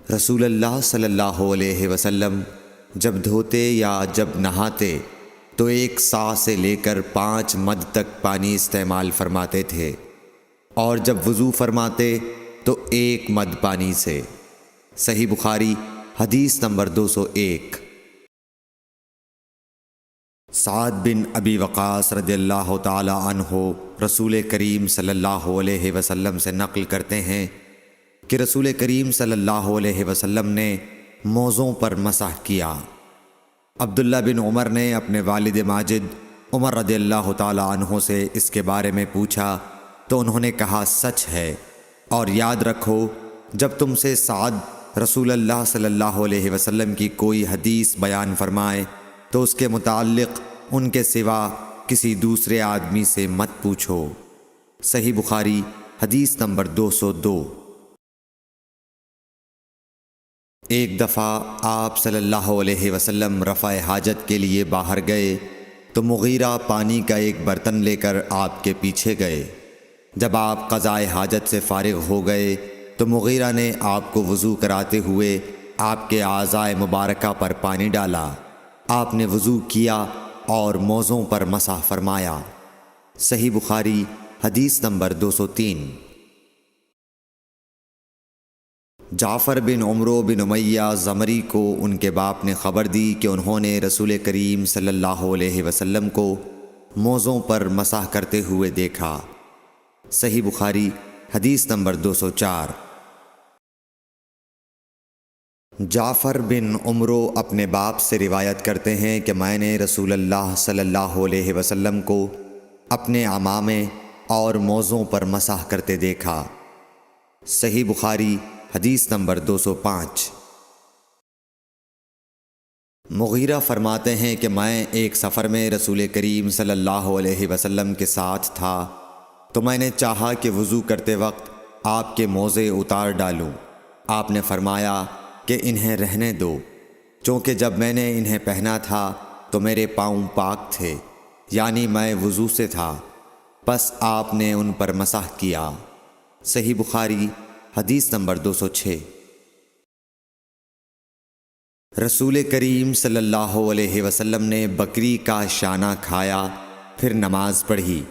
رسول اللہ صلی اللہ علیہ وسلم جب دھوتے یا جب نہاتے تو 1 سا سے لے کر 5 مد تک پانی استعمال فرماتے تھے، اور جب وضو فرماتے تو 1 مد پانی سے۔ صحیح بخاری حدیث نمبر 201۔ سعد بن ابی وقاص رضی اللہ تعالی عنہ رسول کریم صلی اللہ علیہ وسلم سے نقل کرتے ہیں کہ رسول کریم صلی اللہ علیہ وسلم نے موزوں پر مسح کیا۔ عبداللہ بن عمر نے اپنے والد ماجد عمر رضی اللہ تعالی عنہ سے اس کے بارے میں پوچھا تو انہوں نے کہا سچ ہے، اور یاد رکھو جب تم سے سعد رسول اللہ صلی اللہ علیہ وسلم کی کوئی حدیث بیان فرمائے تو اس کے متعلق ان کے سوا کسی دوسرے آدمی سے مت پوچھو۔ صحیح بخاری حدیث نمبر 202۔ ایک دفعہ آپ صلی اللہ علیہ وسلم رفع حاجت کے لیے باہر گئے تو مغیرہ پانی کا ایک برتن لے کر آپ کے پیچھے گئے۔ جب آپ قضائے حاجت سے فارغ ہو گئے تو مغیرہ نے آپ کو وضو کراتے ہوئے آپ کے اعضائے مبارکہ پر پانی ڈالا۔ آپ نے وضو کیا اور موزوں پر مسح فرمایا۔ صحیح بخاری حدیث نمبر 203۔ جعفر بن عمرو بن امیہ زمری کو ان کے باپ نے خبر دی کہ انہوں نے رسول کریم صلی اللہ علیہ وسلم کو موزوں پر مسح کرتے ہوئے دیکھا۔ صحیح بخاری حدیث نمبر 204۔ جعفر بن عمرو اپنے باپ سے روایت کرتے ہیں کہ میں نے رسول اللہ صلی اللہ علیہ وسلم کو اپنے عمامے اور موزوں پر مسح کرتے دیکھا۔ صحیح بخاری حدیث نمبر 205۔ مغیرہ فرماتے ہیں کہ میں ایک سفر میں رسول کریم صلی اللہ علیہ وسلم کے ساتھ تھا تو میں نے چاہا کہ وضو کرتے وقت آپ کے موزے اتار ڈالوں۔ آپ نے فرمایا کہ انہیں رہنے دو، چونکہ جب میں نے انہیں پہنا تھا تو میرے پاؤں پاک تھے، یعنی میں وضو سے تھا، پس آپ نے ان پر مسح کیا۔ صحیح بخاری حدیث نمبر 206۔ رسول کریم صلی اللہ علیہ وسلم نے بکری کا شانہ کھایا، پھر نماز پڑھی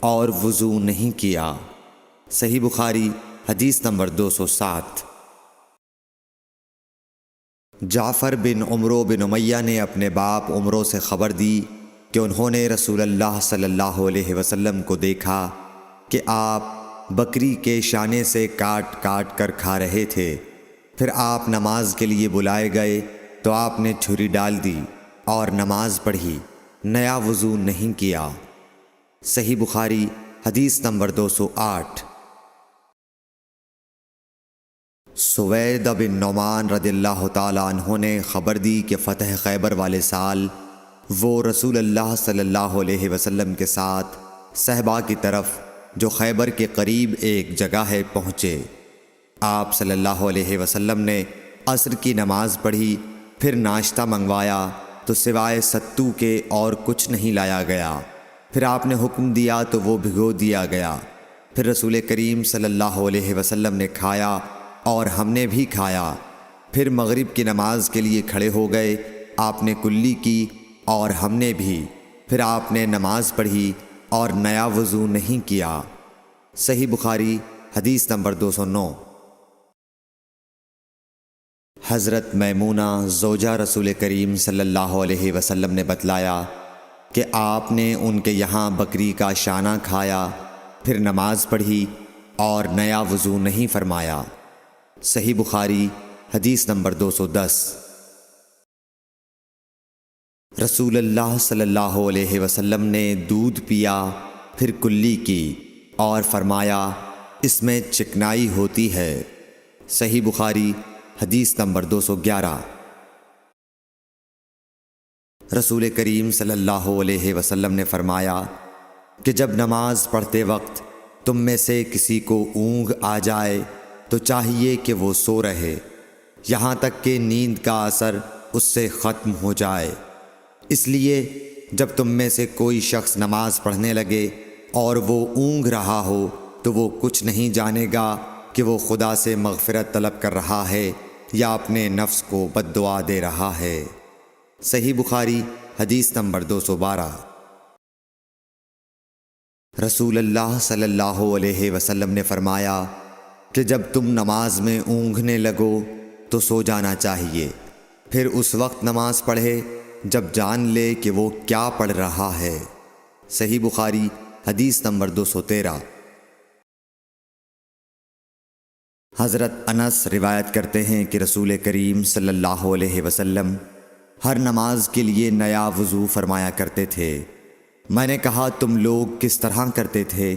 اور وضو نہیں کیا۔ صحیح بخاری حدیث نمبر 207۔ جعفر بن عمرو بن امیہ نے اپنے باپ عمرو سے خبر دی کہ انہوں نے رسول اللہ صلی اللہ علیہ وسلم کو دیکھا کہ آپ بکری کے شانے سے کاٹ کاٹ کر کھا رہے تھے۔ پھر آپ نماز کے لیے بلائے گئے تو آپ نے چھری ڈال دی اور نماز پڑھی، نیا وضو نہیں کیا۔ صحیح بخاری حدیث نمبر 208۔ سوید بن نعمان رضی اللہ تعالی عنہ نے خبر دی کہ فتح خیبر والے سال وہ رسول اللہ صلی اللہ علیہ وسلم کے ساتھ صحبا کی طرف جو خیبر کے قریب ایک جگہ ہے پہنچے۔ آپ صلی اللہ علیہ وسلم نے عصر کی نماز پڑھی، پھر ناشتہ منگوایا تو سوائے ستو کے اور کچھ نہیں لایا گیا۔ پھر آپ نے حکم دیا تو وہ بھگو دیا گیا۔ پھر رسول کریم صلی اللہ علیہ وسلم نے کھایا اور ہم نے بھی کھایا۔ پھر مغرب کی نماز کے لیے کھڑے ہو گئے، آپ نے کلی کی اور ہم نے بھی۔ پھر آپ نے نماز پڑھی اور نیا وضو نہیں کیا۔ صحیح بخاری حدیث نمبر 209۔ حضرت میمونہ زوجہ رسول کریم صلی اللہ علیہ وسلم نے بتلایا کہ آپ نے ان کے یہاں بکری کا شانہ کھایا، پھر نماز پڑھی اور نیا وضو نہیں فرمایا۔ صحیح بخاری حدیث نمبر 210۔ رسول اللہ صلی اللہ علیہ وسلم نے دودھ پیا، پھر کلی کی اور فرمایا اس میں چکنائی ہوتی ہے۔ صحیح بخاری حدیث نمبر 211۔ رسول کریم صلی اللہ علیہ وسلم نے فرمایا کہ جب نماز پڑھتے وقت تم میں سے کسی کو اونگ آ جائے تو چاہیے کہ وہ سو رہے یہاں تک کہ نیند کا اثر اس سے ختم ہو جائے۔ اس لیے جب تم میں سے کوئی شخص نماز پڑھنے لگے اور وہ اونگ رہا ہو تو وہ کچھ نہیں جانے گا کہ وہ خدا سے مغفرت طلب کر رہا ہے یا اپنے نفس کو بد دعا دے رہا ہے۔ صحیح بخاری حدیث نمبر 212۔ رسول اللہ صلی اللہ علیہ وسلم نے فرمایا کہ جب تم نماز میں اونگھنے لگو تو سو جانا چاہیے، پھر اس وقت نماز پڑھے جب جان لے کہ وہ کیا پڑھ رہا ہے۔ صحیح بخاری حدیث نمبر 213۔ حضرت انس روایت کرتے ہیں کہ رسول کریم صلی اللہ علیہ وسلم ہر نماز کے لیے نیا وضو فرمایا کرتے تھے۔ میں نے کہا تم لوگ کس طرح کرتے تھے؟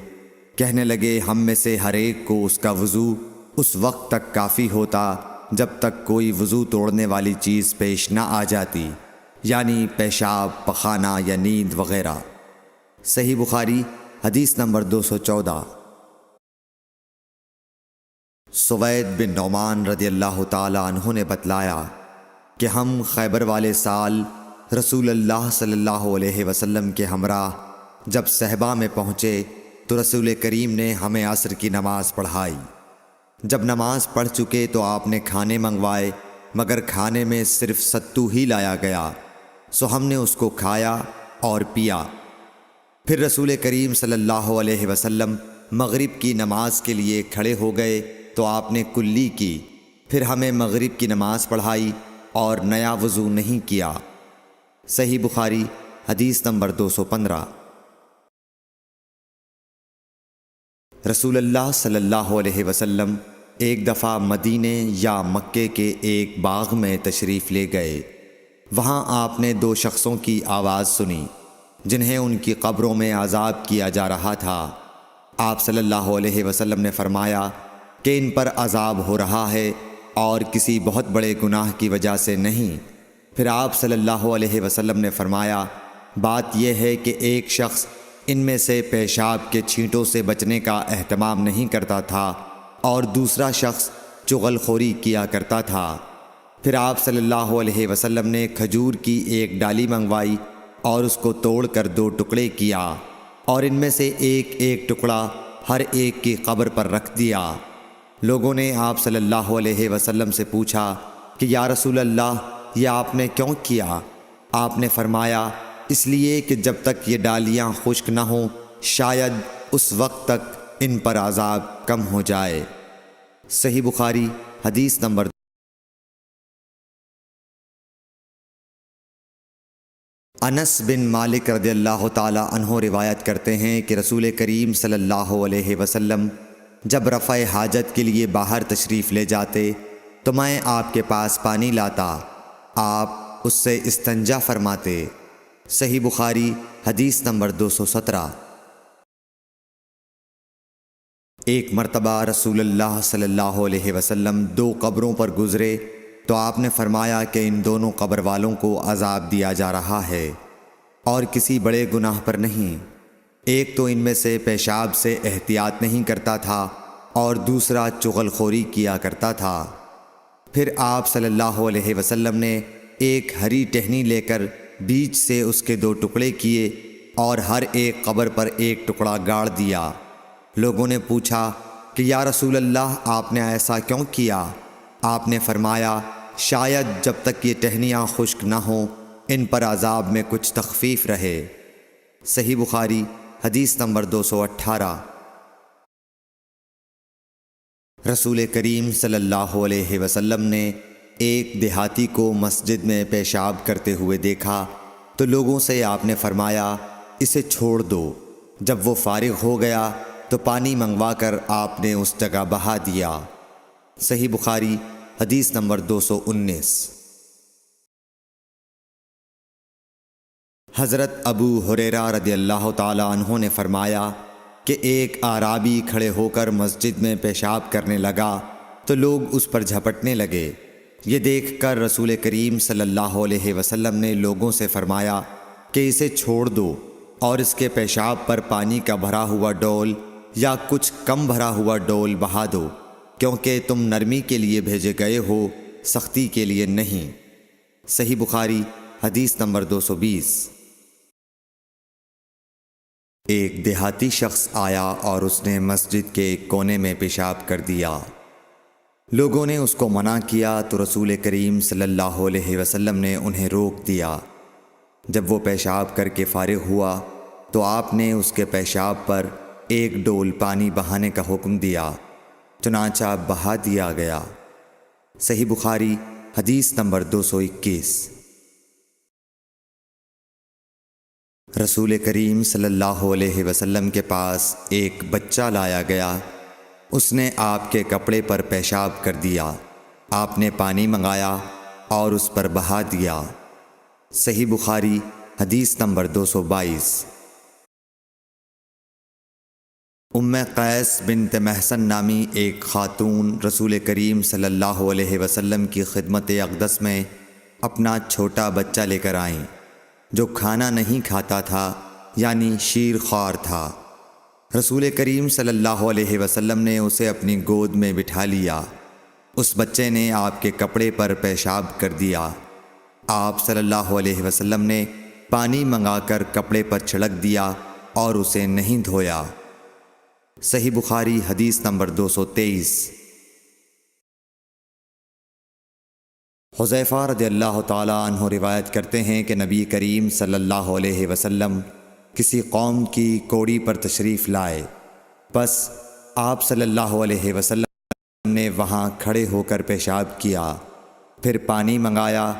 کہنے لگے ہم میں سے ہر ایک کو اس کا وضو اس وقت تک کافی ہوتا جب تک کوئی وضو توڑنے والی چیز پیش نہ آ جاتی، یعنی پیشاب، پخانہ یا نیند وغیرہ۔ صحیح بخاری حدیث نمبر 214۔ سوید بن نعمان رضی اللہ تعالی عنہ نے بتلایا کہ ہم خیبر والے سال رسول اللہ صلی اللہ علیہ وسلم کے ہمراہ جب صحبہ میں پہنچے تو رسول کریم نے ہمیں عصر کی نماز پڑھائی۔ جب نماز پڑھ چکے تو آپ نے کھانے منگوائے، مگر کھانے میں صرف ستو ہی لایا گیا، سو ہم نے اس کو کھایا اور پیا۔ پھر رسول کریم صلی اللہ علیہ وسلم مغرب کی نماز کے لیے کھڑے ہو گئے تو آپ نے کلی کی، پھر ہمیں مغرب کی نماز پڑھائی اور نیا وضو نہیں کیا۔ صحیح بخاری حدیث نمبر 215۔ رسول اللہ صلی اللہ علیہ وسلم ایک دفعہ مدینے یا مکے کے ایک باغ میں تشریف لے گئے۔ وہاں آپ نے دو شخصوں کی آواز سنی جنہیں ان کی قبروں میں عذاب کیا جا رہا تھا۔ آپ صلی اللہ علیہ وسلم نے فرمایا کہ ان پر عذاب ہو رہا ہے اور کسی بہت بڑے گناہ کی وجہ سے نہیں۔ پھر آپ صلی اللہ علیہ وسلم نے فرمایا بات یہ ہے کہ ایک شخص ان میں سے پیشاب کے چھینٹوں سے بچنے کا اہتمام نہیں کرتا تھا اور دوسرا شخص چغل خوری کیا کرتا تھا۔ پھر آپ صلی اللہ علیہ وسلم نے کھجور کی ایک ڈالی منگوائی اور اس کو توڑ کر دو ٹکڑے کیا اور ان میں سے ایک ایک ٹکڑا ہر ایک کی قبر پر رکھ دیا۔ لوگوں نے آپ صلی اللہ علیہ وسلم سے پوچھا کہ یا رسول اللہ یہ آپ نے کیوں کیا؟ آپ نے فرمایا اس لیے کہ جب تک یہ ڈالیاں خشک نہ ہوں شاید اس وقت تک ان پر عذاب کم ہو جائے۔ صحیح بخاری حدیث نمبر۔ انس بن مالک رضی اللہ تعالی عنہ روایت کرتے ہیں کہ رسول کریم صلی اللہ علیہ وسلم جب رفع حاجت کے لیے باہر تشریف لے جاتے تو میں آپ کے پاس پانی لاتا، آپ اس سے استنجا فرماتے۔ صحیح بخاری حدیث نمبر 217۔ ایک مرتبہ رسول اللہ صلی اللہ علیہ وسلم دو قبروں پر گزرے تو آپ نے فرمایا کہ ان دونوں قبر والوں کو عذاب دیا جا رہا ہے اور کسی بڑے گناہ پر نہیں۔ ایک تو ان میں سے پیشاب سے احتیاط نہیں کرتا تھا اور دوسرا چغل خوری کیا کرتا تھا۔ پھر آپ صلی اللہ علیہ وسلم نے ایک ہری ٹہنی لے کر بیچ سے اس کے دو ٹکڑے کیے اور ہر ایک قبر پر ایک ٹکڑا گاڑ دیا۔ لوگوں نے پوچھا کہ یا رسول اللہ آپ نے ایسا کیوں کیا؟ آپ نے فرمایا شاید جب تک یہ ٹہنیاں خشک نہ ہوں ان پر عذاب میں کچھ تخفیف رہے۔ صحیح بخاری حدیث نمبر 218۔ رسول کریم صلی اللہ علیہ وسلم نے ایک دیہاتی کو مسجد میں پیشاب کرتے ہوئے دیکھا تو لوگوں سے آپ نے فرمایا اسے چھوڑ دو۔ جب وہ فارغ ہو گیا تو پانی منگوا کر آپ نے اس جگہ بہا دیا۔ صحیح بخاری حدیث نمبر 219۔ حضرت ابو ہریرہ رضی اللہ تعالی عنہ نے فرمایا کہ ایک اعرابی کھڑے ہو کر مسجد میں پیشاب کرنے لگا تو لوگ اس پر جھپٹنے لگے۔ یہ دیکھ کر رسول کریم صلی اللہ علیہ وسلم نے لوگوں سے فرمایا کہ اسے چھوڑ دو اور اس کے پیشاب پر پانی کا بھرا ہوا ڈول یا کچھ کم بھرا ہوا ڈول بہا دو، کیونکہ تم نرمی کے لیے بھیجے گئے ہو، سختی کے لیے نہیں۔ صحیح بخاری حدیث نمبر 220۔ ایک دیہاتی شخص آیا اور اس نے مسجد کے ایک کونے میں پیشاب کر دیا۔ لوگوں نے اس کو منع کیا تو رسول کریم صلی اللہ علیہ وسلم نے انہیں روک دیا۔ جب وہ پیشاب کر کے فارغ ہوا تو آپ نے اس کے پیشاب پر ایک ڈول پانی بہانے کا حکم دیا، چنانچہ بہا دیا گیا۔ صحیح بخاری حدیث نمبر 221۔ رسول کریم صلی اللہ علیہ وسلم کے پاس ایک بچہ لایا گیا۔ اس نے آپ کے کپڑے پر پیشاب کر دیا۔ آپ نے پانی منگایا اور اس پر بہا دیا۔ صحیح بخاری حدیث نمبر 222۔ ام قیس بنت محسن نامی ایک خاتون رسول کریم صلی اللہ علیہ وسلم کی خدمت اقدس میں اپنا چھوٹا بچہ لے کر آئیں، جو کھانا نہیں کھاتا تھا، یعنی شیر خوار تھا۔ رسول کریم صلی اللہ علیہ وسلم نے اسے اپنی گود میں بٹھا لیا۔ اس بچے نے آپ کے کپڑے پر پیشاب کر دیا۔ آپ صلی اللہ علیہ وسلم نے پانی منگا کر کپڑے پر چھڑک دیا اور اسے نہیں دھویا۔ صحیح بخاری حدیث نمبر 223۔ حذیفہ رضی اللہ تعالیٰ عنہ روایت کرتے ہیں کہ نبی کریم صلی اللہ علیہ وسلم کسی قوم کی کوڑی پر تشریف لائے، بس آپ صلی اللہ علیہ وسلم نے وہاں کھڑے ہو کر پیشاب کیا، پھر پانی منگایا۔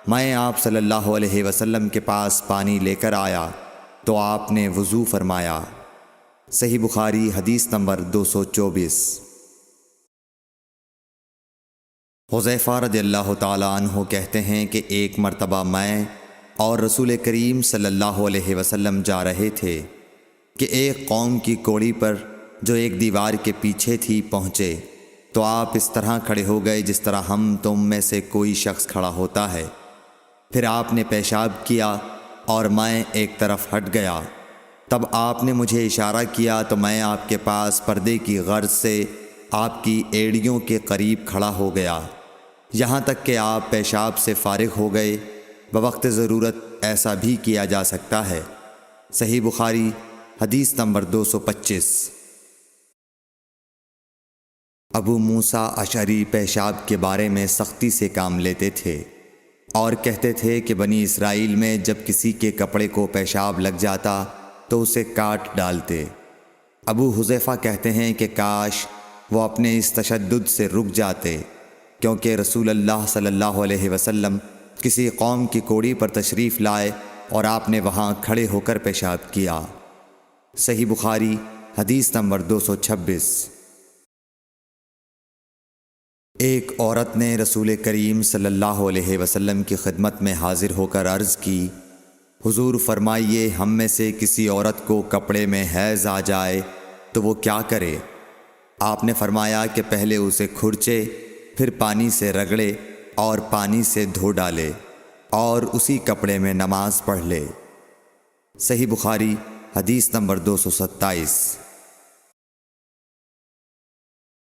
میں آپ صلی اللہ علیہ وسلم کے پاس پانی لے کر آیا تو آپ نے وضو فرمایا۔ صحیح بخاری حدیث نمبر 224۔ حذیفہ رضی اللہ تعالیٰ عنہ کہتے ہیں کہ ایک مرتبہ میں اور رسول کریم صلی اللہ علیہ وسلم جا رہے تھے کہ ایک قوم کی کوڑی پر جو ایک دیوار کے پیچھے تھی پہنچے، تو آپ اس طرح کھڑے ہو گئے جس طرح ہم تم میں سے کوئی شخص کھڑا ہوتا ہے۔ پھر آپ نے پیشاب کیا اور میں ایک طرف ہٹ گیا۔ تب آپ نے مجھے اشارہ کیا تو میں آپ کے پاس پردے کی غرض سے آپ کی ایڑیوں کے قریب کھڑا ہو گیا، یہاں تک کہ آپ پیشاب سے فارغ ہو گئے۔ بوقت ضرورت ایسا بھی کیا جا سکتا ہے۔ صحیح بخاری حدیث نمبر 225۔ ابو موسیٰ اشعری پیشاب کے بارے میں سختی سے کام لیتے تھے اور کہتے تھے کہ بنی اسرائیل میں جب کسی کے کپڑے کو پیشاب لگ جاتا تو اسے کاٹ ڈالتے۔ ابو حذیفہ کہتے ہیں کہ کاش وہ اپنے اس تشدد سے رک جاتے، کیونکہ رسول اللہ صلی اللہ علیہ وسلم کسی قوم کی کوڑی پر تشریف لائے اور آپ نے وہاں کھڑے ہو کر پیشاب کیا۔ صحیح بخاری حدیث نمبر 226۔ ایک عورت نے رسول کریم صلی اللہ علیہ وسلم کی خدمت میں حاضر ہو کر عرض کی، حضور فرمائیے ہم میں سے کسی عورت کو کپڑے میں حیض آ جائے تو وہ کیا کرے؟ آپ نے فرمایا کہ پہلے اسے کھرچے، پھر پانی سے رگڑے اور پانی سے دھو ڈالے اور اسی کپڑے میں نماز پڑھ لے۔ صحیح بخاری حدیث نمبر 227۔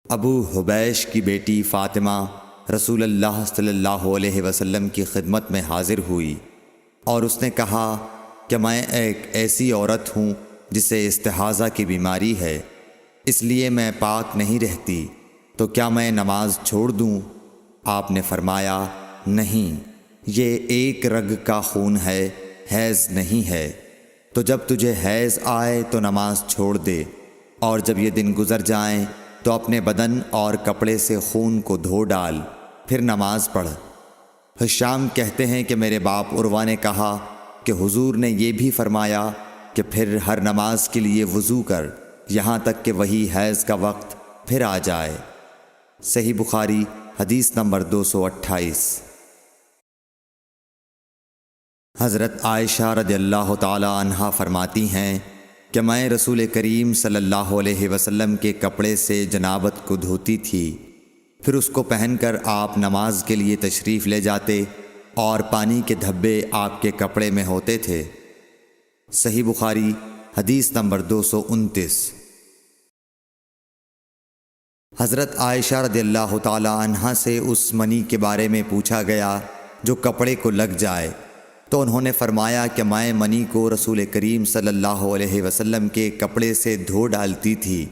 ابو حبیش کی بیٹی فاطمہ رسول اللہ صلی اللہ علیہ وسلم کی خدمت میں حاضر ہوئی اور اس نے کہا کہ میں ایک ایسی عورت ہوں جسے استحاضہ کی بیماری ہے، اس لیے میں پاک نہیں رہتی، تو کیا میں نماز چھوڑ دوں؟ آپ نے فرمایا نہیں، یہ ایک رگ کا خون ہے، حیض نہیں ہے، تو جب تجھے حیض آئے تو نماز چھوڑ دے، اور جب یہ دن گزر جائیں تو اپنے بدن اور کپڑے سے خون کو دھو ڈال، پھر نماز پڑھ۔ ہشام کہتے ہیں کہ میرے باپ عروہ نے کہا کہ حضور نے یہ بھی فرمایا کہ پھر ہر نماز کے لیے وضو کر، یہاں تک کہ وہی حیض کا وقت پھر آ جائے۔ صحیح بخاری حدیث نمبر 228۔ حضرت عائشہ رضی اللہ تعالی عنہا فرماتی ہیں کہ میں رسول کریم صلی اللہ علیہ وسلم کے کپڑے سے جنابت کو دھوتی تھی، پھر اس کو پہن کر آپ نماز کے لیے تشریف لے جاتے اور پانی کے دھبے آپ کے کپڑے میں ہوتے تھے۔ صحیح بخاری حدیث نمبر 229۔ حضرت عائشہ رضی اللہ تعالی عنہا سے اس منی کے بارے میں پوچھا گیا جو کپڑے کو لگ جائے، تو انہوں نے فرمایا کہ میں منی کو رسول کریم صلی اللہ علیہ وسلم کے کپڑے سے دھو ڈالتی تھی،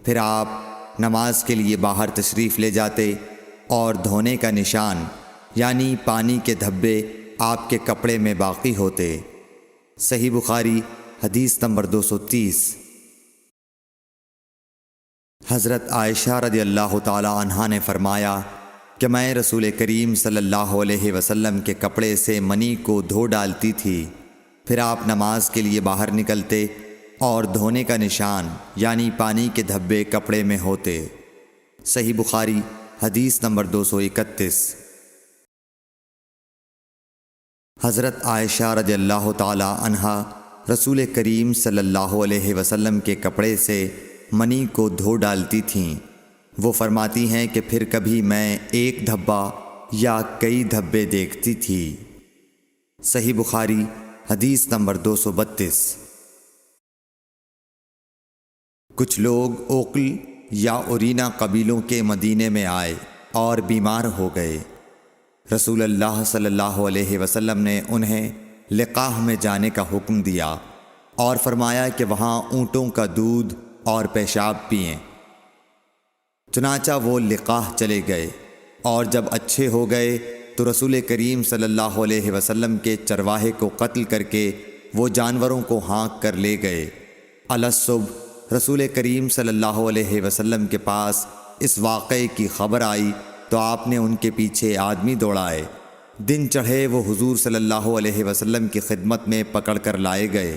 پھر آپ نماز کے لیے باہر تشریف لے جاتے اور دھونے کا نشان یعنی پانی کے دھبے آپ کے کپڑے میں باقی ہوتے۔ صحیح بخاری حدیث نمبر 230۔ حضرت عائشہ رضی اللہ تعالی عنہا نے فرمایا کہ میں رسول کریم صلی اللہ علیہ وسلم کے کپڑے سے منی کو دھو ڈالتی تھی، پھر آپ نماز کے لیے باہر نکلتے اور دھونے کا نشان یعنی پانی کے دھبے کپڑے میں ہوتے۔ صحیح بخاری حدیث نمبر 231۔ حضرت عائشہ رضی اللہ تعالی عنہا رسول کریم صلی اللہ علیہ وسلم کے کپڑے سے منی کو دھو ڈالتی تھیں۔ وہ فرماتی ہیں کہ پھر کبھی میں ایک دھبا یا کئی دھبے دیکھتی تھی۔ صحیح بخاری حدیث نمبر 232۔ کچھ لوگ اوقل یا اورینا قبیلوں کے مدینے میں آئے اور بیمار ہو گئے۔ رسول اللہ صلی اللہ علیہ وسلم نے انہیں لقاح میں جانے کا حکم دیا اور فرمایا کہ وہاں اونٹوں کا دودھ اور پیشاب پئیں۔ چنانچہ وہ لقاح چلے گئے اور جب اچھے ہو گئے تو رسول کریم صلی اللہ علیہ وسلم کے چرواہے کو قتل کر کے وہ جانوروں کو ہانک کر لے گئے۔ الصبح رسول کریم صلی اللہ علیہ وسلم کے پاس اس واقعے کی خبر آئی تو آپ نے ان کے پیچھے آدمی دوڑائے۔ دن چڑھے وہ حضور صلی اللہ علیہ وسلم کی خدمت میں پکڑ کر لائے گئے۔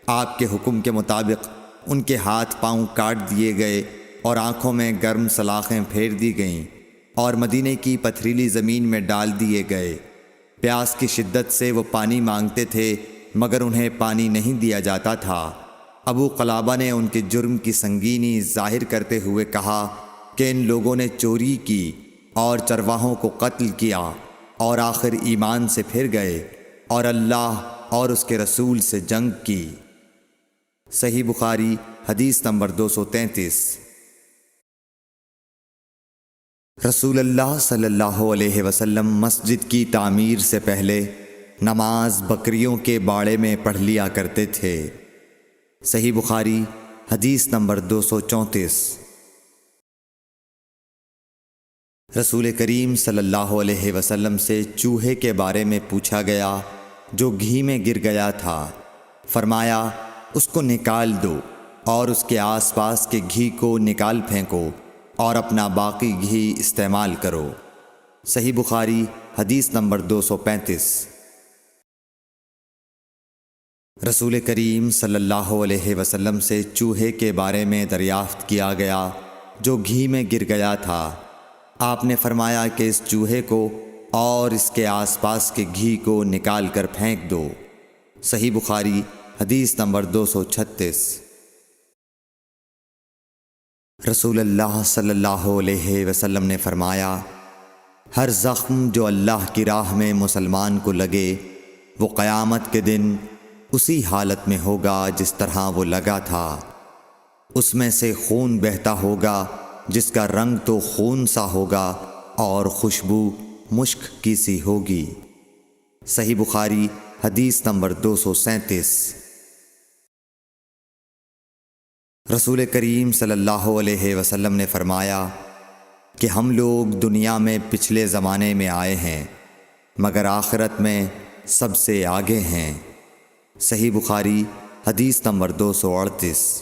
آپ کے حکم کے مطابق ان کے ہاتھ پاؤں کاٹ دیے گئے اور آنکھوں میں گرم سلاخیں پھیر دی گئیں اور مدینے کی پتھریلی زمین میں ڈال دیے گئے۔ پیاس کی شدت سے وہ پانی مانگتے تھے مگر انہیں پانی نہیں دیا جاتا تھا۔ ابو قلابہ نے ان کے جرم کی سنگینی ظاہر کرتے ہوئے کہا کہ ان لوگوں نے چوری کی اور چرواہوں کو قتل کیا اور آخر ایمان سے پھر گئے اور اللہ اور اس کے رسول سے جنگ کی۔ صحیح بخاری حدیث نمبر 233۔ رسول اللہ صلی اللہ علیہ وسلم مسجد کی تعمیر سے پہلے نماز بکریوں کے باڑے میں پڑھ لیا کرتے تھے۔ صحیح بخاری حدیث نمبر 234۔ رسول کریم صلی اللہ علیہ وسلم سے چوہے کے بارے میں پوچھا گیا جو گھی میں گر گیا تھا۔ فرمایا اس کو نکال دو اور اس کے آس پاس کے گھی کو نکال پھینکو اور اپنا باقی گھی استعمال کرو۔ صحیح بخاری حدیث نمبر 235۔ رسول کریم صلی اللہ علیہ وسلم سے چوہے کے بارے میں دریافت کیا گیا جو گھی میں گر گیا تھا۔ آپ نے فرمایا کہ اس چوہے کو اور اس کے آس پاس کے گھی کو نکال کر پھینک دو۔ صحیح بخاری حدیث نمبر 236۔ رسول اللہ صلی اللہ علیہ وسلم نے فرمایا ہر زخم جو اللہ کی راہ میں مسلمان کو لگے وہ قیامت کے دن اسی حالت میں ہوگا جس طرح وہ لگا تھا۔ اس میں سے خون بہتا ہوگا جس کا رنگ تو خون سا ہوگا اور خوشبو مشک کی سی ہوگی۔ صحیح بخاری حدیث نمبر 237۔ رسول کریم صلی اللہ علیہ وسلم نے فرمایا کہ ہم لوگ دنیا میں پچھلے زمانے میں آئے ہیں مگر آخرت میں سب سے آگے ہیں۔ صحیح بخاری حدیث نمبر 238۔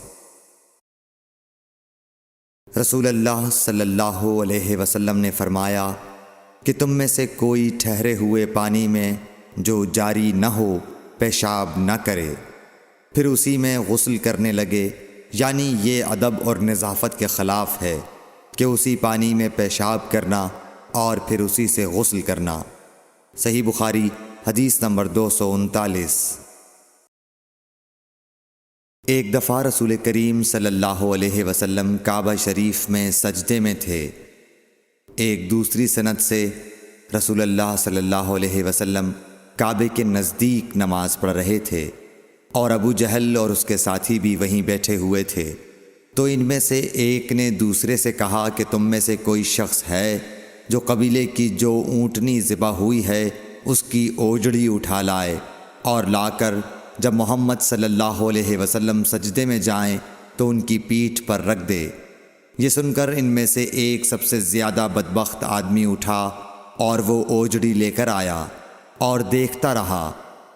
رسول اللہ صلی اللہ علیہ وسلم نے فرمایا کہ تم میں سے کوئی ٹھہرے ہوئے پانی میں جو جاری نہ ہو پیشاب نہ کرے پھر اسی میں غسل کرنے لگے، یعنی یہ ادب اور نظافت کے خلاف ہے کہ اسی پانی میں پیشاب کرنا اور پھر اسی سے غسل کرنا۔ صحیح بخاری حدیث نمبر 239۔ ایک دفعہ رسول کریم صلی اللہ علیہ وسلم کعبہ شریف میں سجدے میں تھے۔ ایک دوسری سند سے رسول اللہ صلی اللہ علیہ وسلم کعبے کے نزدیک نماز پڑھ رہے تھے اور ابو جہل اور اس کے ساتھی بھی وہیں بیٹھے ہوئے تھے، تو ان میں سے ایک نے دوسرے سے کہا کہ تم میں سے کوئی شخص ہے جو قبیلے کی جو اونٹنی ذبح ہوئی ہے اس کی اوجڑی اٹھا لائے اور لا کر جب محمد صلی اللہ علیہ وسلم سجدے میں جائیں تو ان کی پیٹھ پر رکھ دے۔ یہ سن کر ان میں سے ایک سب سے زیادہ بدبخت آدمی اٹھا اور وہ اوجڑی لے کر آیا اور دیکھتا رہا۔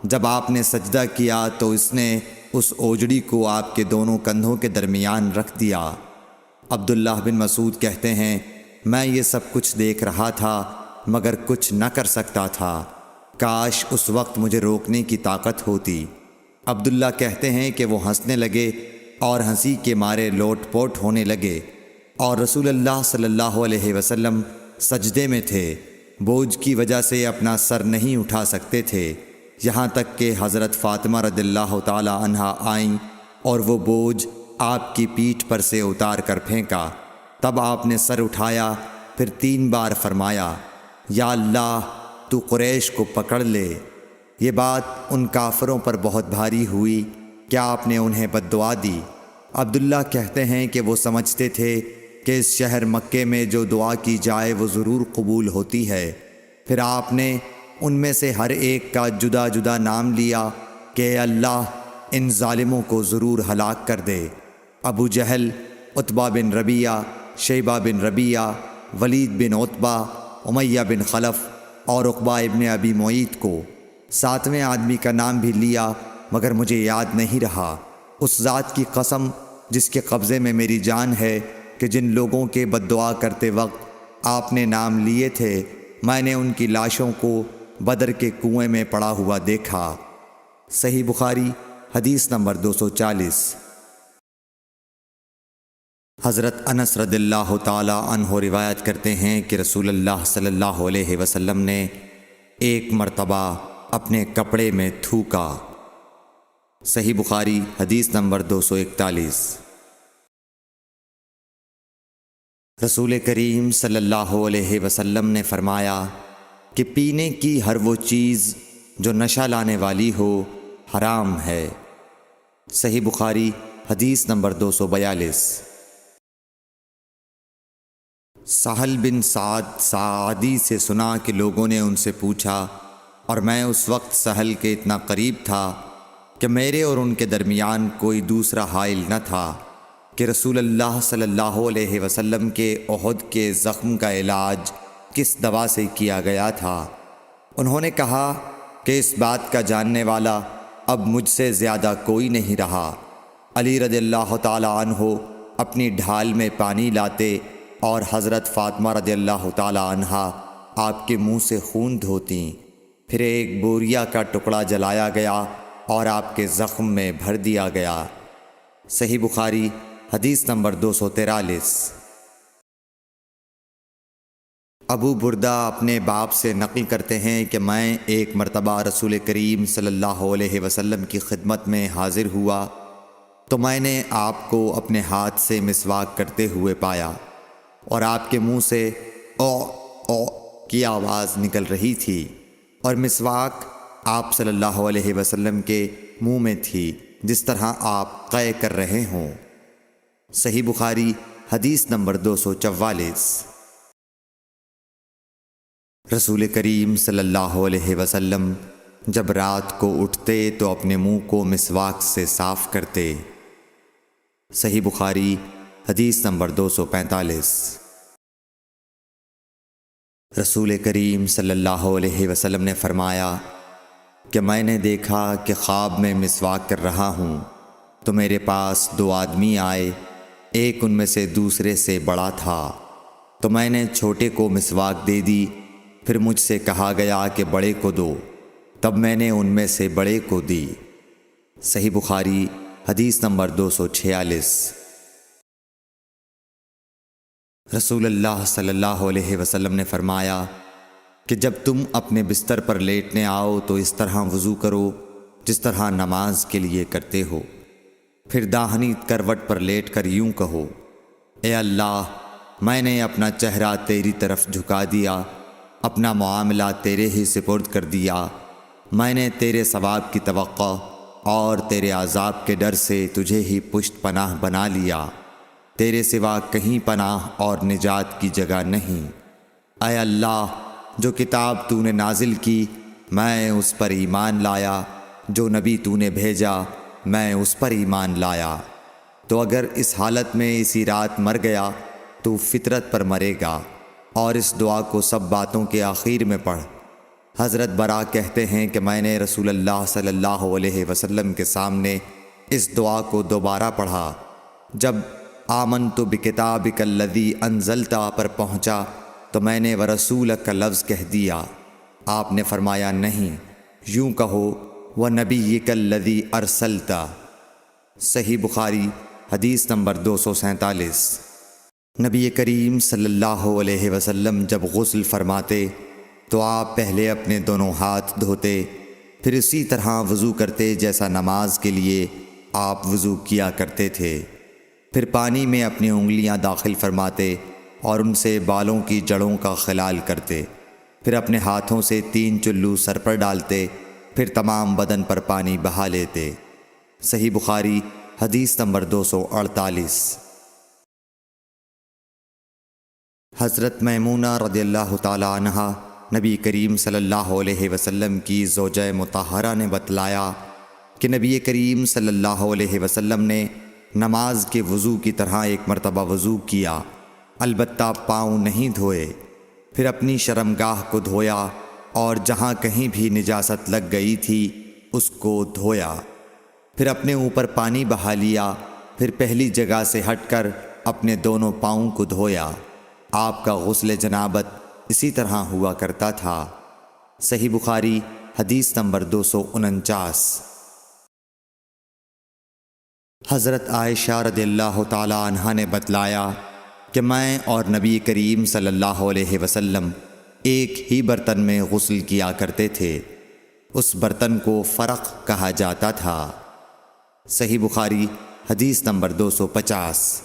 جب آپ نے سجدہ کیا تو اس نے اس اوجڑی کو آپ کے دونوں کندھوں کے درمیان رکھ دیا۔ عبداللہ بن مسعود کہتے ہیں، میں یہ سب کچھ دیکھ رہا تھا مگر کچھ نہ کر سکتا تھا، کاش اس وقت مجھے روکنے کی طاقت ہوتی۔ عبداللہ کہتے ہیں کہ وہ ہنسنے لگے اور ہنسی کے مارے لوٹ پوٹ ہونے لگے، اور رسول اللہ صلی اللہ علیہ وسلم سجدے میں تھے، بوجھ کی وجہ سے اپنا سر نہیں اٹھا سکتے تھے، یہاں تک کہ حضرت فاطمہ رضی اللہ تعالی عنہا آئیں اور وہ بوجھ آپ کی پیٹھ پر سے اتار کر پھینکا۔ تب آپ نے سر اٹھایا، پھر 3 بار فرمایا، یا اللہ تو قریش کو پکڑ لے۔ یہ بات ان کافروں پر بہت بھاری ہوئی کہ آپ نے انہیں بد دعا دی۔ عبداللہ کہتے ہیں کہ وہ سمجھتے تھے کہ اس شہر مکے میں جو دعا کی جائے وہ ضرور قبول ہوتی ہے۔ پھر آپ نے ان میں سے ہر ایک کا جدا جدا نام لیا کہ اے اللہ ان ظالموں کو ضرور ہلاک کر دے۔ ابو جہل، عتبہ بن ربیعہ، شیبہ بن ربیعہ، ولید بن عتبہ، امیہ بن خلف اور عقبہ ابن ابی معیط کو۔ 7ویں آدمی کا نام بھی لیا مگر مجھے یاد نہیں رہا۔ اس ذات کی قسم جس کے قبضے میں میری جان ہے کہ جن لوگوں کے بد دعا کرتے وقت آپ نے نام لیے تھے، میں نے ان کی لاشوں کو بدر کے کنویں میں پڑا ہوا دیکھا۔ صحیح بخاری حدیث نمبر 240۔ حضرت انس رضی اللہ تعالی عنہ روایت کرتے ہیں کہ رسول اللہ صلی اللہ علیہ وسلم نے ایک مرتبہ اپنے کپڑے میں تھوکا۔ صحیح بخاری حدیث نمبر 241۔ رسول کریم صلی اللہ علیہ وسلم نے فرمایا کہ پینے کی ہر وہ چیز جو نشہ لانے والی ہو حرام ہے۔ صحیح بخاری حدیث نمبر 242۔ سہل بن سعد ساعدی سے سنا کہ لوگوں نے ان سے پوچھا، اور میں اس وقت سہل کے اتنا قریب تھا کہ میرے اور ان کے درمیان کوئی دوسرا حائل نہ تھا، کہ رسول اللہ صلی اللہ علیہ وسلم کے احد کے زخم کا علاج کس دوا سے کیا گیا تھا۔ انہوں نے کہا کہ اس بات کا جاننے والا اب مجھ سے زیادہ کوئی نہیں رہا۔ علی رضی اللہ تعالی عنہ اپنی ڈھال میں پانی لاتے اور حضرت فاطمہ رضی اللہ تعالی عنہا آپ کے منہ سے خون دھوتیں، پھر ایک بوریا کا ٹکڑا جلایا گیا اور آپ کے زخم میں بھر دیا گیا۔ صحیح بخاری حدیث نمبر 243۔ ابو بردہ اپنے باپ سے نقل کرتے ہیں کہ میں ایک مرتبہ رسول کریم صلی اللہ علیہ وسلم کی خدمت میں حاضر ہوا تو میں نے آپ کو اپنے ہاتھ سے مسواک کرتے ہوئے پایا، اور آپ کے منہ سے او او کی آواز نکل رہی تھی، اور مسواک آپ صلی اللہ علیہ وسلم کے منہ میں تھی جس طرح آپ قے کر رہے ہوں۔ صحیح بخاری حدیث نمبر 244۔ رسول کریم صلی اللہ علیہ وسلم جب رات کو اٹھتے تو اپنے منہ کو مسواک سے صاف کرتے۔ صحیح بخاری حدیث نمبر 245۔ رسول کریم صلی اللہ علیہ وسلم نے فرمایا کہ میں نے دیکھا کہ خواب میں مسواک کر رہا ہوں تو میرے پاس 2 آدمی آئے، ایک ان میں سے دوسرے سے بڑا تھا، تو میں نے چھوٹے کو مسواک دے دی، پھر مجھ سے کہا گیا کہ بڑے کو دو، تب میں نے ان میں سے بڑے کو دی۔ صحیح بخاری حدیث نمبر 246۔ رسول اللہ صلی اللہ علیہ وسلم نے فرمایا کہ جب تم اپنے بستر پر لیٹنے آؤ تو اس طرح وضو کرو جس طرح نماز کے لیے کرتے ہو، پھر داہنی کروٹ پر لیٹ کر یوں کہو، اے اللہ میں نے اپنا چہرہ تیری طرف جھکا دیا، اپنا معاملہ تیرے ہی سپرد کر دیا، میں نے تیرے ثواب کی توقع اور تیرے عذاب کے ڈر سے تجھے ہی پشت پناہ بنا لیا، تیرے سوا کہیں پناہ اور نجات کی جگہ نہیں۔ اے اللہ جو کتاب تو نے نازل کی میں اس پر ایمان لایا، جو نبی تو نے بھیجا میں اس پر ایمان لایا، تو اگر اس حالت میں اسی رات مر گیا تو فطرت پر مرے گا، اور اس دعا کو سب باتوں کے آخر میں پڑھ۔ حضرت برا کہتے ہیں کہ میں نے رسول اللہ صلی اللہ علیہ وسلم کے سامنے اس دعا کو دوبارہ پڑھا۔ جب آمنت بکتابک الذی انزلت پر پہنچا تو میں نے ورسولک کا لفظ کہہ دیا۔ آپ نے فرمایا نہیں، یوں کہو ونبیک الذی ارسلت۔ صحیح بخاری حدیث نمبر 247۔ نبی کریم صلی اللہ علیہ وسلم جب غسل فرماتے تو آپ پہلے اپنے دونوں ہاتھ دھوتے، پھر اسی طرح وضو کرتے جیسا نماز کے لیے آپ وضو کیا کرتے تھے۔ پھر پانی میں اپنی انگلیاں داخل فرماتے اور ان سے بالوں کی جڑوں کا خلال کرتے، پھر اپنے ہاتھوں سے 3 چلو سر پر ڈالتے، پھر تمام بدن پر پانی بہا لیتے۔ صحیح بخاری حدیث نمبر 248۔ حضرت میمونہ رضی اللہ تعالی عنہا نبی کریم صلی اللہ علیہ وسلم کی زوجہ مطہرہ نے بتلایا کہ نبی کریم صلی اللہ علیہ وسلم نے نماز کے وضو کی طرح ایک مرتبہ وضو کیا، البتہ پاؤں نہیں دھوئے، پھر اپنی شرمگاہ کو دھویا اور جہاں کہیں بھی نجاست لگ گئی تھی اس کو دھویا، پھر اپنے اوپر پانی بہا لیا، پھر پہلی جگہ سے ہٹ کر اپنے دونوں پاؤں کو دھویا۔ آپ کا غسل جنابت اسی طرح ہوا کرتا تھا۔ صحیح بخاری حدیث نمبر 249۔ حضرت عائشہ رضی اللہ تعالی عنہا نے بتلایا کہ میں اور نبی کریم صلی اللہ علیہ وسلم ایک ہی برتن میں غسل کیا کرتے تھے، اس برتن کو فرق کہا جاتا تھا۔ صحیح بخاری حدیث نمبر 250۔